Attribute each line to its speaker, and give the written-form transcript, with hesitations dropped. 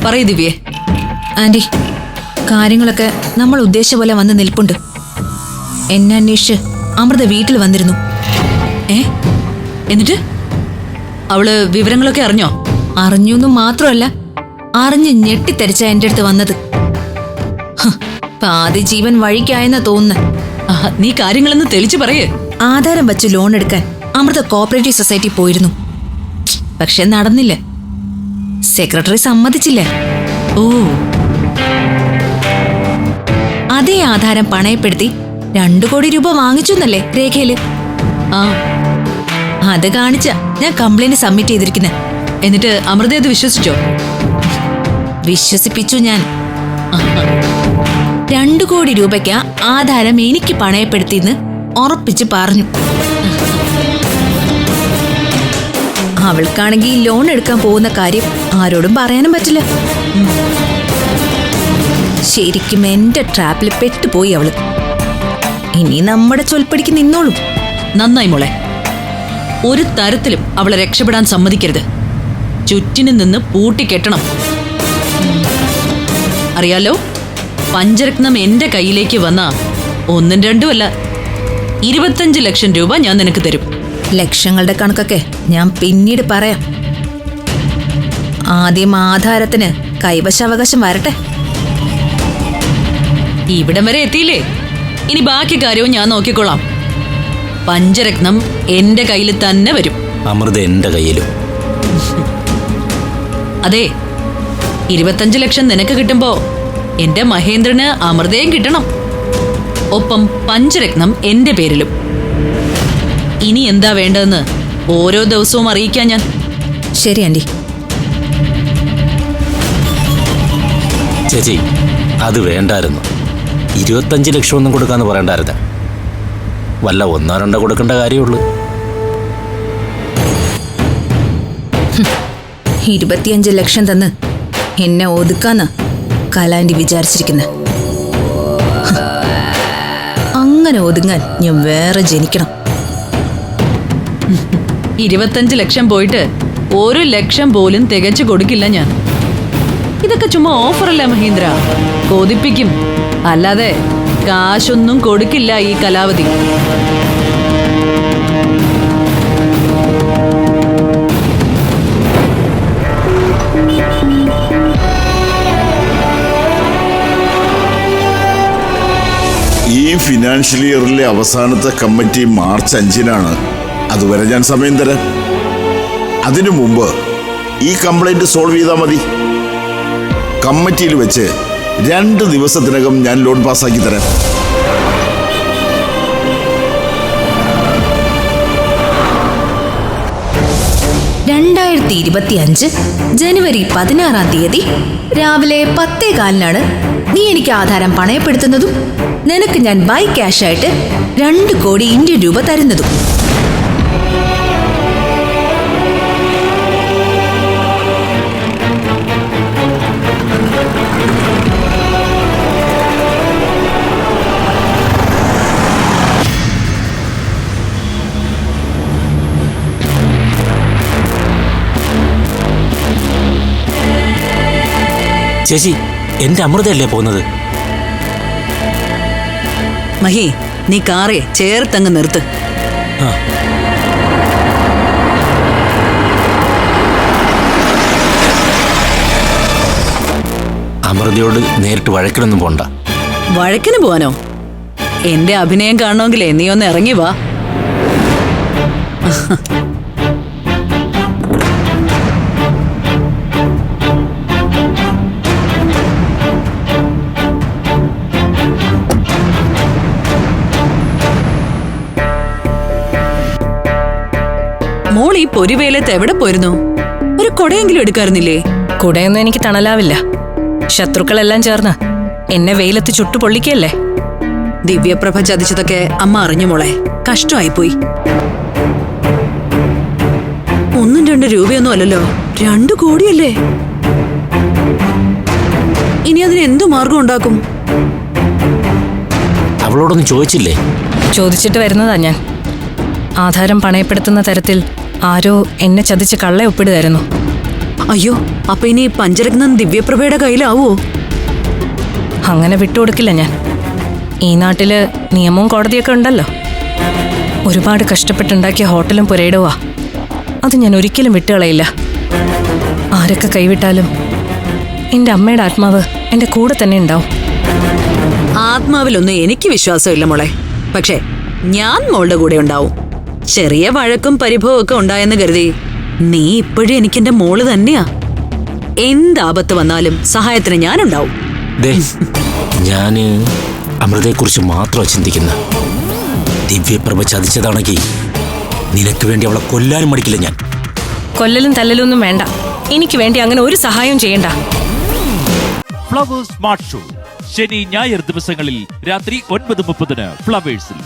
Speaker 1: പറയൂ ദിവ്യേ.
Speaker 2: ആന്റി, കാര്യങ്ങളൊക്കെ നമ്മൾ ഉദ്ദേശിച്ച പോലെ വന്ന് നിൽപ്പുണ്ട്. എന്നെ അന്വേഷിച്ച് അമൃത വീട്ടിൽ വന്നിരുന്നു.
Speaker 1: എന്നിട്ട് അവള് വിവരങ്ങളൊക്കെ അറിഞ്ഞോ?
Speaker 2: അറിഞ്ഞു മാത്രമല്ല, അറിഞ്ഞ് ഞെട്ടിത്തരിച്ച എന്റെ അടുത്ത് വന്നത്. പാതി ജീവൻ വഴിക്കായെന്നാ തോന്നുന്നു.
Speaker 1: നീ കാര്യങ്ങളെന്ന് തെളിച്ചു പറയേ.
Speaker 2: ആധാരം വച്ച് ലോൺ എടുക്കാൻ അമൃത കോപ്പറേറ്റീവ് സൊസൈറ്റി പോയിരുന്നു. പക്ഷെ നടന്നില്ല. സെക്രട്ടറി സമ്മതിച്ചില്ല.
Speaker 1: ഓ,
Speaker 2: അതേ ആധാരം പണയപ്പെടുത്തി 2 കോടി രൂപ വാങ്ങിച്ചു എന്നല്ലേ രേഖയില്? അത് കാണിച്ച ഞാൻ കംപ്ലൈന്റ് സബ്മിറ്റ് ചെയ്തിരിക്കുന്നെ.
Speaker 1: എന്നിട്ട് അമൃത അത് വിശ്വസിച്ചോ?
Speaker 2: വിശ്വസിപ്പിച്ചു ഞാൻ. 2 കോടി രൂപയ്ക്ക് ആധാരം എനിക്ക് പണയപ്പെടുത്തിന്ന് ഉറപ്പിച്ച് പറഞ്ഞു. അവൾക്കാണെങ്കിൽ ലോൺ എടുക്കാൻ പോകുന്ന കാര്യം ആരോടും പറയാനും പറ്റില്ല. ശരിക്കും എന്റെ ട്രാപ്പിൽ പെട്ടുപോയി അവള്. ഇനി നമ്മുടെ ചൊൽപ്പടിക്ക് നിന്നോളും.
Speaker 1: നന്നായി മോളെ. ഒരു തരത്തിലും അവളെ രക്ഷപ്പെടാൻ സമ്മതിക്കരുത്. ചുറ്റിനു നിന്ന് പൂട്ടിക്കെട്ടണം. അറിയാലോ, പഞ്ചരത്നം എന്റെ കയ്യിലേക്ക് വന്നാ 1ഉം 2ഉം അല്ല, 25 ലക്ഷം രൂപ ഞാൻ നിനക്ക് തരും.
Speaker 2: ലക്ഷങ്ങളുടെ കണക്കൊക്കെ ഞാൻ പിന്നീട് പറയാം. ആദ്യം ആധാരത്തിന് കൈവശാവകാശം വരട്ടെ.
Speaker 1: ഇവിടം വരെ എത്തിയില്ലേ, ഇനി ബാക്കി കാര്യവും ഞാൻ നോക്കിക്കോളാം. പഞ്ചരത്നം എന്റെ കയ്യിൽ തന്നെ വരും.
Speaker 3: അമൃത എന്റെ കയ്യിലും.
Speaker 1: അതെ, 25 ലക്ഷം നിനക്ക് കിട്ടുമ്പോ എന്റെ മഹേന്ദ്രന് അമൃതയും കിട്ടണം. ഒപ്പം പഞ്ചരത്നം എന്റെ പേരിലും. ഇനി എന്താ വേണ്ടതെന്ന് ഓരോ ദിവസവും അറിയിക്കാൻ ഞാൻ.
Speaker 2: ശരി ആന്റി.
Speaker 3: ചേച്ചി, അത് വേണ്ടായിരുന്നു. 25 ലക്ഷം ഒന്നും കൊടുക്കാന്ന് പറയണ്ടായിരുന്ന. വല്ല 1-2 കൊടുക്കേണ്ട കാര്യമുള്ളൂ.
Speaker 2: 25 ലക്ഷം തന്ന് എന്നെ ഒതുക്കാന്ന് കലാന്റി വിചാരിച്ചിരിക്കുന്നത്. അങ്ങനെ ഒതുങ്ങാൻ ഞാൻ വേറെ ജനിക്കണം.
Speaker 1: 25 ലക്ഷം പോയിട്ട് 1 ലക്ഷം പോലും തികച്ചു കൊടുക്കില്ല ഞാൻ. ഇതൊക്കെ ചുമ്മാ ഓഫറല്ല മഹീന്ദ്ര, കൊതിപ്പിക്കും. അല്ലാതെ കാശൊന്നും കൊടുക്കില്ല ഈ കലാവധി.
Speaker 4: ഈ ഫിനാൻഷ്യൽ ഇയറിലെ അവസാനത്തെ കമ്മിറ്റി മാർച്ച് 5-നാണ്. അതുവരെ ഞാൻ സമയം തരാം. അതിനു മുമ്പ് ഈ കംപ്ലൈന്റ് സോൾവ് ചെയ്താൽ മതി. കമ്മിറ്റിയിൽ വെച്ച് 2 ദിവസത്തിനകം ഞാൻ ലോൺ പാസ്സാക്കി തരാം.
Speaker 2: ജനുവരി 16-ാം തീയതി രാവിലെ 10:15 നീ എനിക്ക് ആധാരം പണയപ്പെടുത്തുന്നതും നിനക്ക് ഞാൻ ബൈ ക്യാഷായിട്ട് 2 കോടി ഇന്ത്യൻ രൂപ തരുന്നതും.
Speaker 3: ചേച്ചി, എന്റെ അമൃതയല്ലേ പോകുന്നത്?
Speaker 1: മഹി, നീ കാറേ ചേർത്തങ്ങ് നിർത്ത്.
Speaker 3: അമൃതയോട് നേരിട്ട് വഴക്കിനൊന്നും പോണ്ട.
Speaker 1: വഴക്കിന് പോവാനോ? എന്റെ അഭിനയം കാണണമെങ്കിലേ നീ ഒന്ന് ഇറങ്ങി വാ. മോൾ ഈ പൊരിവേലത്ത് എവിടെ പോയിരുന്നു? ഒരു കൊടയെങ്കിലും എടുക്കാറുന്നില്ലേ?
Speaker 5: കുടയൊന്നും എനിക്ക് തണലാവില്ല. ശത്രുക്കളെല്ലാം ചേർന്ന് എന്നെ വെയിലത്ത് ചുട്ടു പൊള്ളിക്കല്ലേ.
Speaker 1: ദിവ്യപ്രഭ ചതിച്ചതൊക്കെ അമ്മ അറിഞ്ഞു മോളെ. കഷ്ടമായിപ്പോയി. 1ഉം 2 രൂപയൊന്നും അല്ലല്ലോ, 2 കോടിയല്ലേ. ഇനി അതിന് എന്തു മാർഗം ഉണ്ടാക്കും?
Speaker 3: അവളോടൊന്നും ചോദിച്ചില്ലേ?
Speaker 5: ചോദിച്ചിട്ട് വരുന്നതാ ഞാൻ. ആധാരം പണയപ്പെടുത്തുന്ന തരത്തിൽ ആരോ എന്നെ ചതിച്ച് കള്ള ഒപ്പിടുതായിരുന്നു.
Speaker 1: അയ്യോ, അപ്പൊ ഇനി പഞ്ചരത്നം ദിവ്യപ്രഭയുടെ കയ്യിലാവോ?
Speaker 5: അങ്ങനെ വിട്ടുകൊടുക്കില്ല ഞാൻ. ഈ നാട്ടില് നിയമവും കോടതിയൊക്കെ ഉണ്ടല്ലോ. ഒരുപാട് കഷ്ടപ്പെട്ടുണ്ടാക്കിയ ഹോട്ടലും പുരയിടവാ. അത് ഞാൻ ഒരിക്കലും വിട്ടുകളയില്ല. ആരൊക്കെ കൈവിട്ടാലും എന്റെ അമ്മയുടെ ആത്മാവ് എന്റെ കൂടെ തന്നെ ഉണ്ടാവും.
Speaker 1: ആത്മാവിലൊന്നും എനിക്ക് വിശ്വാസമില്ല മോളെ. പക്ഷേ ഞാൻ മോളുടെ കൂടെ ഉണ്ടാവും. ചെറിയ വഴക്കും പരിഭവവും ഒക്കെ ഉണ്ടായെന്ന് കരുതി നീ ഇപ്പോഴും എനിക്കെന്റെ മോള് തന്നെയാ. എന്താപത്ത് വന്നാലും സഹായത്തിന് ഞാനുണ്ടാവും.
Speaker 3: ദേ, ഞാന് അമൃതയെക്കുറിച്ച് മാത്രമാണ് ചിന്തിക്കുന്നത്. ദിവ്യപ്രഭ ചതിച്ചതാണെങ്കിൽ നിനക്ക് വേണ്ടി അവളെ കൊല്ലാനും മടിക്കില്ല ഞാൻ.
Speaker 5: കൊല്ലലും തല്ലലും ഒന്നും വേണ്ട. എനിക്ക് വേണ്ടി അങ്ങനെ ഒരു സഹായം ചെയ്യണ്ട.
Speaker 6: ഫ്ലവേഴ്സ് സ്മാർട്ട് ഷോ ശനി ഞായർ ദിവസങ്ങളിൽ രാത്രി 9:30 ഫ്ലവേഴ്സിൽ.